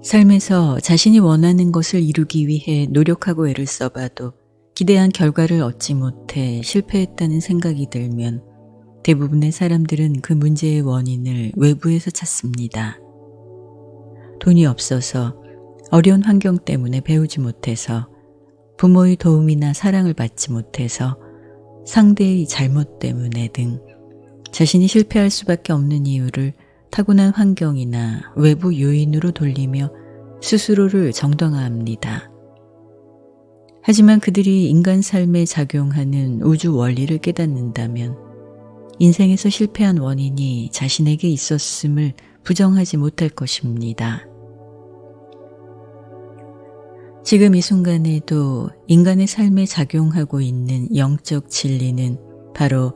삶에서 자신이 원하는 것을 이루기 위해 노력하고 애를 써봐도 기대한 결과를 얻지 못해 실패했다는 생각이 들면 대부분의 사람들은 그 문제의 원인을 외부에서 찾습니다. 돈이 없어서, 어려운 환경 때문에 배우지 못해서, 부모의 도움이나 사랑을 받지 못해서, 상대의 잘못 때문에 등 자신이 실패할 수밖에 없는 이유를 타고난 환경이나 외부 요인으로 돌리며 스스로를 정당화합니다. 하지만 그들이 인간 삶에 작용하는 우주 원리를 깨닫는다면 인생에서 실패한 원인이 자신에게 있었음을 부정하지 못할 것입니다. 지금 이 순간에도 인간의 삶에 작용하고 있는 영적 진리는 바로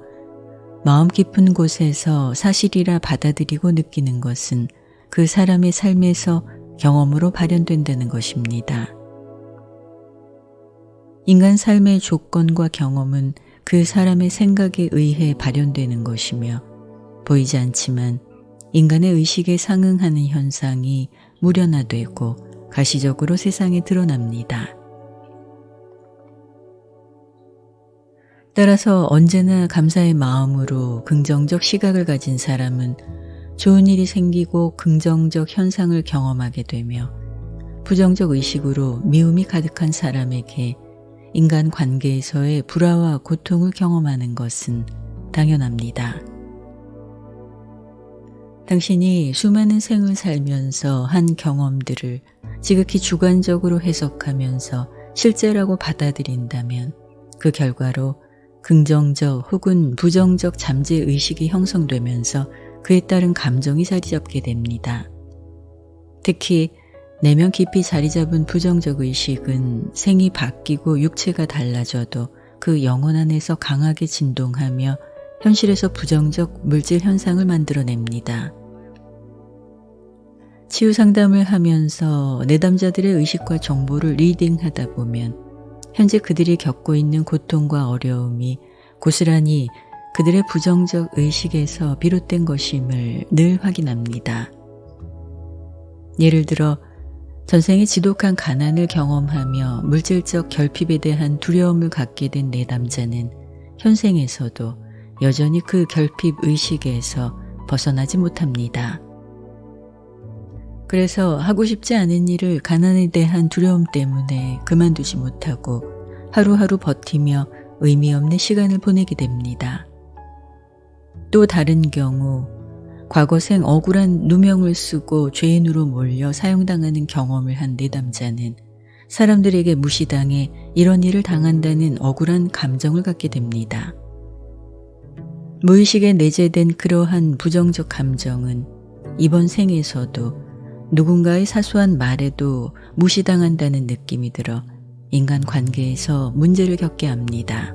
마음 깊은 곳에서 사실이라 받아들이고 느끼는 것은 그 사람의 삶에서 경험으로 발현된다는 것입니다. 인간 삶의 조건과 경험은 그 사람의 생각에 의해 발현되는 것이며 보이지 않지만 인간의 의식에 상응하는 현상이 물연화되고 가시적으로 세상에 드러납니다. 따라서 언제나 감사의 마음으로 긍정적 시각을 가진 사람은 좋은 일이 생기고 긍정적 현상을 경험하게 되며 부정적 의식으로 미움이 가득한 사람에게 인간 관계에서의 불화와 고통을 경험하는 것은 당연합니다. 당신이 수많은 생을 살면서 한 경험들을 지극히 주관적으로 해석하면서 실제라고 받아들인다면 그 결과로 긍정적 혹은 부정적 잠재의식이 형성되면서 그에 따른 감정이 자리 잡게 됩니다. 특히 내면 깊이 자리 잡은 부정적 의식은 생이 바뀌고 육체가 달라져도 그 영혼 안에서 강하게 진동하며 현실에서 부정적 물질 현상을 만들어냅니다. 치유 상담을 하면서 내담자들의 의식과 정보를 리딩하다 보면 현재 그들이 겪고 있는 고통과 어려움이 고스란히 그들의 부정적 의식에서 비롯된 것임을 늘 확인합니다. 예를 들어 전생에 지독한 가난을 경험하며 물질적 결핍에 대한 두려움을 갖게 된 내담자는 현생에서도 여전히 그 결핍 의식에서 벗어나지 못합니다. 그래서 하고 싶지 않은 일을 가난에 대한 두려움 때문에 그만두지 못하고 하루하루 버티며 의미 없는 시간을 보내게 됩니다. 또 다른 경우 과거생 억울한 누명을 쓰고 죄인으로 몰려 사형당하는 경험을 한 내담자는 사람들에게 무시당해 이런 일을 당한다는 억울한 감정을 갖게 됩니다. 무의식에 내재된 그러한 부정적 감정은 이번 생에서도 누군가의 사소한 말에도 무시당한다는 느낌이 들어 인간관계에서 문제를 겪게 합니다.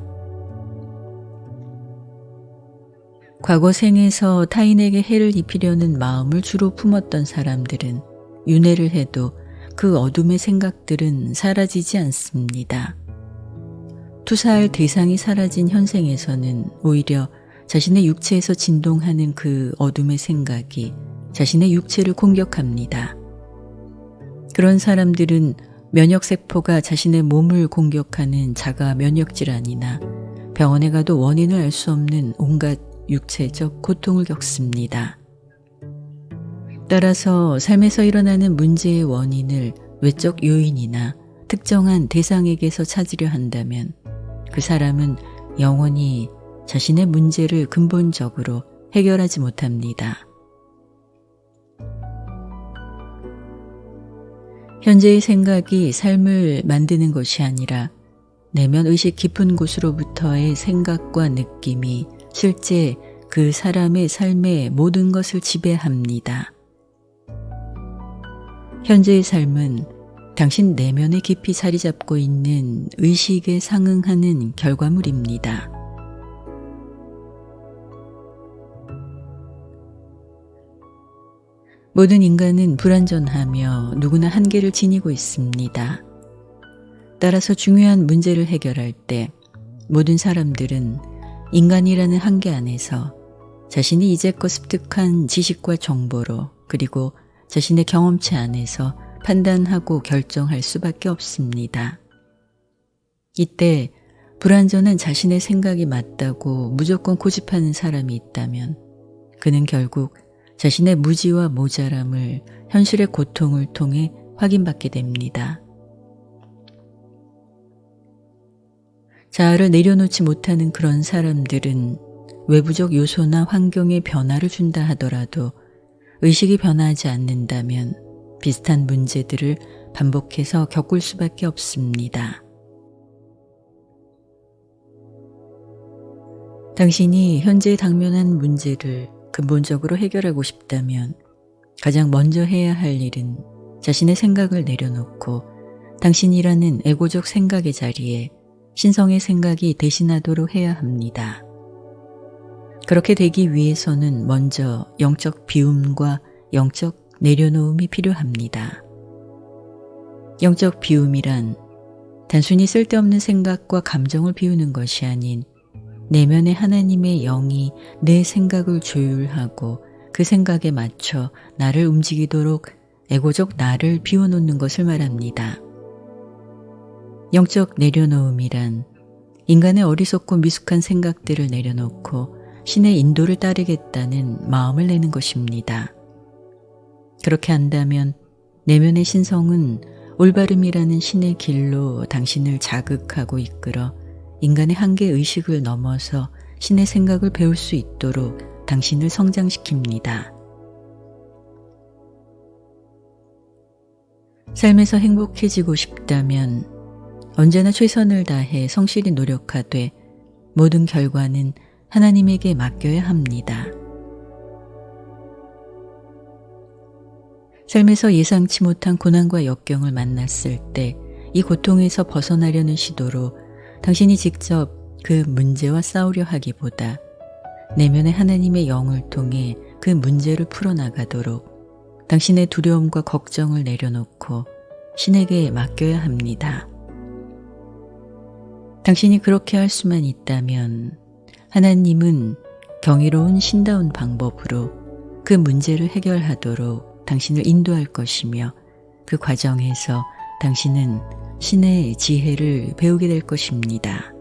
과거 생에서 타인에게 해를 입히려는 마음을 주로 품었던 사람들은 윤회를 해도 그 어둠의 생각들은 사라지지 않습니다. 투사할 대상이 사라진 현생에서는 오히려 자신의 육체에서 진동하는 그 어둠의 생각이 자신의 육체를 공격합니다. 그런 사람들은 면역세포가 자신의 몸을 공격하는 자가 면역질환이나 병원에 가도 원인을 알 수 없는 온갖 육체적 고통을 겪습니다. 따라서 삶에서 일어나는 문제의 원인을 외적 요인이나 특정한 대상에게서 찾으려 한다면 그 사람은 영원히 자신의 문제를 근본적으로 해결하지 못합니다. 현재의 생각이 삶을 만드는 것이 아니라 내면 의식 깊은 곳으로부터의 생각과 느낌이 실제 그 사람의 삶의 모든 것을 지배합니다. 현재의 삶은 당신 내면에 깊이 자리 잡고 있는 의식에 상응하는 결과물입니다. 모든 인간은 불완전하며 누구나 한계를 지니고 있습니다. 따라서 중요한 문제를 해결할 때 모든 사람들은 인간이라는 한계 안에서 자신이 이제껏 습득한 지식과 정보로 그리고 자신의 경험치 안에서 판단하고 결정할 수밖에 없습니다. 이때 불완전한 자신의 생각이 맞다고 무조건 고집하는 사람이 있다면 그는 결국 자신의 무지와 모자람을 현실의 고통을 통해 확인받게 됩니다. 자아를 내려놓지 못하는 그런 사람들은 외부적 요소나 환경에 변화를 준다 하더라도 의식이 변하지 않는다면 비슷한 문제들을 반복해서 겪을 수밖에 없습니다. 당신이 현재 당면한 문제를 근본적으로 해결하고 싶다면 가장 먼저 해야 할 일은 자신의 생각을 내려놓고 당신이라는 에고적 생각의 자리에 신성의 생각이 대신하도록 해야 합니다. 그렇게 되기 위해서는 먼저 영적 비움과 영적 내려놓음이 필요합니다. 영적 비움이란 단순히 쓸데없는 생각과 감정을 비우는 것이 아닌 내면의 하나님의 영이 내 생각을 조율하고 그 생각에 맞춰 나를 움직이도록 에고적 나를 비워놓는 것을 말합니다. 영적 내려놓음이란 인간의 어리석고 미숙한 생각들을 내려놓고 신의 인도를 따르겠다는 마음을 내는 것입니다. 그렇게 한다면 내면의 신성은 올바름이라는 신의 길로 당신을 자극하고 이끌어 인간의 한계의식을 넘어서 신의 생각을 배울 수 있도록 당신을 성장시킵니다. 삶에서 행복해지고 싶다면 언제나 최선을 다해 성실히 노력하되 모든 결과는 하나님에게 맡겨야 합니다. 삶에서 예상치 못한 고난과 역경을 만났을 때 이 고통에서 벗어나려는 시도로 당신이 직접 그 문제와 싸우려 하기보다 내면의 하나님의 영을 통해 그 문제를 풀어나가도록 당신의 두려움과 걱정을 내려놓고 신에게 맡겨야 합니다. 당신이 그렇게 할 수만 있다면 하나님은 경이로운 신다운 방법으로 그 문제를 해결하도록 당신을 인도할 것이며 그 과정에서 당신은 신의 지혜를 배우게 될 것입니다.